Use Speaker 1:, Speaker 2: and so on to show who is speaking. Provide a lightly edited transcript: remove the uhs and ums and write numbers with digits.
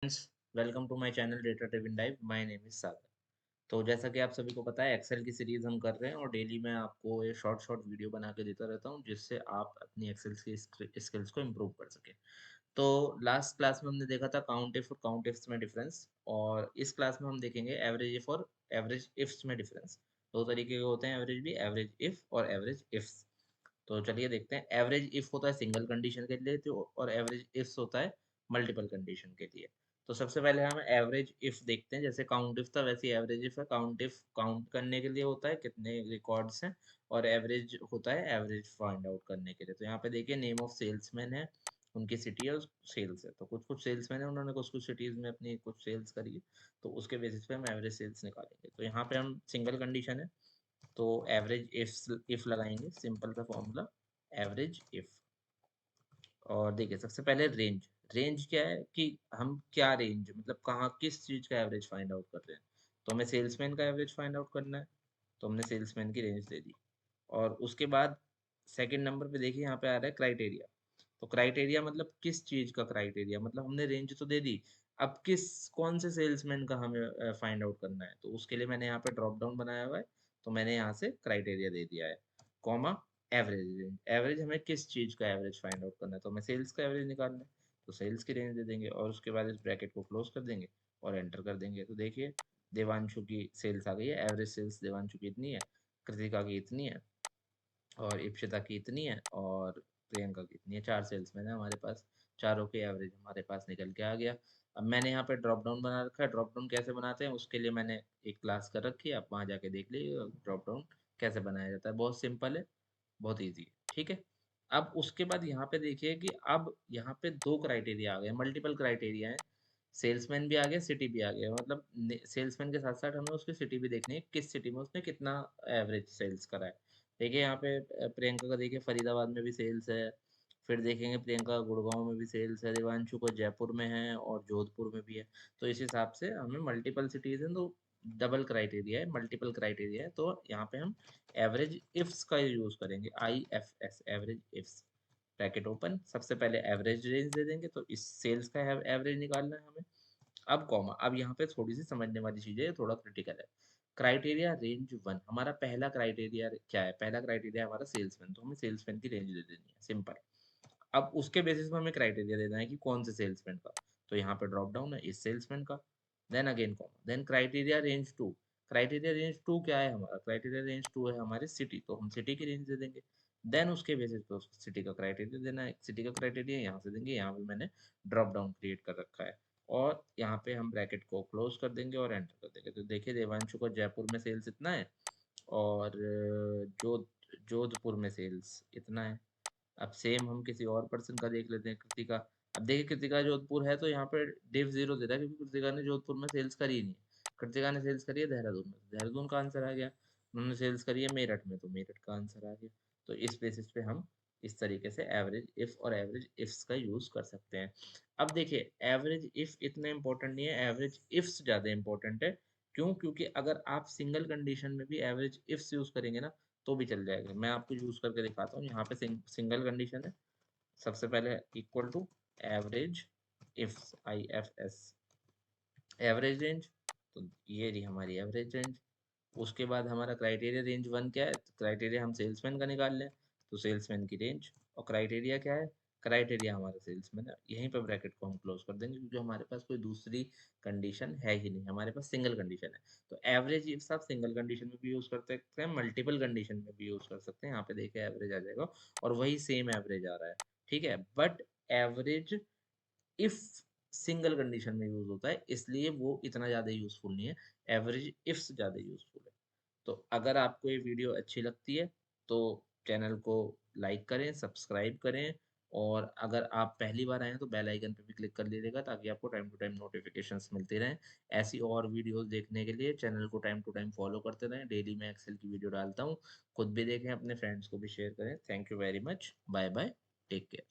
Speaker 1: Friends, welcome to my channel data driven dive. My name is Sagar. तो जैसा कि आप सभी को पता है, एक्सेल की सीरीज हम कर रहे हैं और डेली मैं आपको ये शॉर्ट शॉर्ट वीडियो बना के देता रहता हूं, जिससे आप अपनी एक्सेल की स्किल्स को इम्प्रूव कर सकें। तो लास्ट क्लास में हमने देखा था काउंट इफ और काउंट इफ्स में डिफरेंस, और इस क्लास में हम देखेंगे एवरेज इफ और एवरेज इफ्स में डिफरेंस। दो तरीके के होते हैं एवरेज भी, एवरेज इफ और एवरेज इफ्स। तो चलिए देखते हैं। एवरेज इफ होता है सिंगल कंडीशन के लिए, तो और एवरेज इफ्स होता है मल्टीपल कंडीशन के लिए। तो सबसे पहले हम एवरेज इफ देखते हैं। जैसे काउंट इफ था वैसे एवरेज इफ है। काउंट इफ काउंट करने के लिए होता है कितने रिकॉर्ड्स हैं, और एवरेज होता है एवरेज फाइंड आउट करने के लिए। तो यहाँ पे देखिए नेम ऑफ सेल्समैन है, उनकी सिटी है, सेल्स है। तो कुछ कुछ सेल्समैन है, उन्होंने कुछ कुछ सिटीज में अपनी कुछ सेल्स करी है, तो उसके बेसिस पे हम एवरेज सेल्स निकालेंगे। तो यहाँ पे हम सिंगल कंडीशन है, तो एवरेज इफ लगाएंगे, सिंपल सा फॉर्मूला एवरेज इफ। और देखिए सबसे पहले रेंज। रेंज क्या है कि हम क्या रेंज, मतलब कहाँ किस चीज का एवरेज फाइंड आउट कर रहे हैं। तो हमें सेल्समैन का एवरेज फाइंड आउट करना है, तो हमने सेल्समैन की रेंज दे दी। और उसके बाद सेकंड नंबर पे देखिए यहाँ पे आ रहा है क्राइटेरिया। तो क्राइटेरिया मतलब किस चीज का क्राइटेरिया, मतलब हमने रेंज तो दे दी, अब किस कौन से सेल्समैन का हमें फाइंड आउट करना है। तो उसके लिए मैंने यहाँ पे ड्रॉप डाउन बनाया हुआ है, तो मैंने यहाँ से क्राइटेरिया दे दिया है, कॉमा एवरेज रेंज। एवरेज हमें किस चीज का एवरेज फाइंड आउट करना है, तो हमें सेल्स का एवरेज निकालना है, तो सेल्स की रेंज दे देंगे और उसके बाद इस ब्रैकेट को क्लोज कर देंगे और एंटर कर देंगे। तो देखिए देवांशु की सेल्स आ गई है, एवरेज सेल्स देवांशु की इतनी है, कृतिका की इतनी है, और इप्सिता की इतनी है, और प्रियंका की इतनी है। चार सेल्समैन है हमारे पास, चारों के एवरेज हमारे पास निकल के आ गया। अब मैंने यहाँ पे ड्रॉप डाउन बना रखा है। ड्रॉप डाउन कैसे बनाते हैं उसके लिए मैंने एक क्लास कर रखी है, आप वहाँ जाके देख लीजिए ड्रॉप डाउन कैसे बनाया जाता है। बहुत सिंपल है, बहुत ईजी है, ठीक है। अब उसके बाद यहाँ पे देखिए कि अब यहाँ पे दो क्राइटेरिया आ गए, मल्टीपल क्राइटेरिया है। सेल्समैन भी आ गया, सिटी भी आ गया, मतलब सेल्समैन के साथ साथ हमें उसकी सिटी भी देखनी है, किस सिटी में उसने कितना एवरेज सेल्स करा है। देखिए यहाँ पे प्रियंका का देखिए फरीदाबाद में भी सेल्स है, फिर देखेंगे प्रियंका का गुड़गांव में भी सेल्स है, देवांशु को जयपुर में है और जोधपुर में भी है। तो इस हिसाब से हमें मल्टीपल सिटीज हैं, तो डबल क्राइटेरिया है, मल्टीपल क्राइटेरिया है। तो यहाँ पे हम एवरेज इफ्स का यूज करेंगे, IFS, average ifs. Bracket open, सबसे पहले एवरेज रेंज दे देंगे, तो इस सेल्स का एवरेज निकालना है हमें। अब कॉमा, अब यहाँ पे थोड़ी सी समझने वाली चीज है, थोड़ा क्रिटिकल है। क्राइटेरिया रेंज वन, हमारा पहला क्राइटेरिया क्या है, पहला क्राइटेरिया हमारा सेल्समैन, तो हमें सेल्समैन की रेंज दे देनी है, सिंपल। अब उसके बेसिस पे हमें क्राइटेरिया देना है कि कौन से सेल्समैन का। तो यहाँ पे ड्रॉप डाउन है इस सेल्समैन का, then again comma, then criteria range two. Criteria range two क्या है हमारा, क्राइटेरिया रेंज टू है हमारी सिटी, तो हम सिटी की रेंज दे देंगे। देन उसके बेसिस पे उसको सिटी का क्राइटेरिया देना है, सिटी का क्राइटेरिया यहाँ से देंगे, यहाँ पे मैंने ड्रॉप डाउन क्रिएट कर रखा है। और यहाँ पे हम ब्रैकेट को क्लोज कर देंगे और एंटर कर देंगे। तो देखिए देवांशु को जयपुर में सेल्स इतना है, और जोधपुर में सेल्स इतना है। अब सेम हम किसी और पर्सन का देख लेते हैं, कृतिका। अब देखिए कृतिका जोधपुर है, तो यहाँ पे डिव 0 दे रहा है, क्योंकि कृतिका ने जोधपुर में सेल्स करी ही नहीं है। कृतिका ने सेल्स करी है देहरादून में, तो देहरादून का आंसर आ गया। उन्होंने सेल्स करी है मेरठ में, तो मेरठ का आंसर आ गया। तो इस बेसिस पे हम इस तरीके से एवरेज इफ और एवरेज इफ्स का यूज कर सकते हैं। अब देखिए एवरेज इफ इतना इंपॉर्टेंट नहीं है, एवरेज इफ्स ज्यादा इंपॉर्टेंट है। क्यों? क्योंकि अगर आप सिंगल कंडीशन में भी एवरेज इफ्स यूज करेंगे ना, तो भी चल जाएगा। मैं आपको यूज करके दिखाता हूँ। यहाँ पे सिंगल कंडीशन है, सबसे पहले equal to average ifs, IFS, average range. तो ये रही हमारी एवरेज रेंज। उसके बाद हमारा क्राइटेरिया रेंज वन क्या है, क्राइटेरिया हम सेल्समैन का निकाल लें, तो सेल्समैन की रेंज। और क्राइटेरिया क्या है, क्राइटेरिया हमारा सेल्समैन है। यहीं पर ब्रैकेट को हम क्लोज कर देंगे, क्योंकि हमारे पास कोई दूसरी कंडीशन है ही नहीं, हमारे पास सिंगल कंडीशन है। तो एवरेज इफ आप सिंगल कंडीशन में भी यूज कर सकते हैं, मल्टीपल कंडीशन में भी यूज कर सकते हैं। यहाँ पे देखिए एवरेज आ जाएगा, और वही सेम एवरेज आ रहा है, ठीक है। But average if single condition में यूज होता है, इसलिए वो इतना ज्यादा यूजफुल नहीं है, एवरेज इफ्स ज्यादा यूजफुल है। तो अगर आपको ये वीडियो अच्छी लगती है, तो चैनल को लाइक करें, सब्सक्राइब करें, और अगर आप पहली बार आए हैं तो बेल आइकन पे भी क्लिक कर लीजिएगा, ताकि आपको टाइम टू टाइम नोटिफिकेशंस मिलते रहें। ऐसी और वीडियोस देखने के लिए चैनल को टाइम टू टाइम फॉलो करते रहें। डेली मैं एक्सेल की वीडियो डालता हूँ, खुद भी देखें, अपने फ्रेंड्स को भी शेयर करें। Thank you very much, bye bye, take care.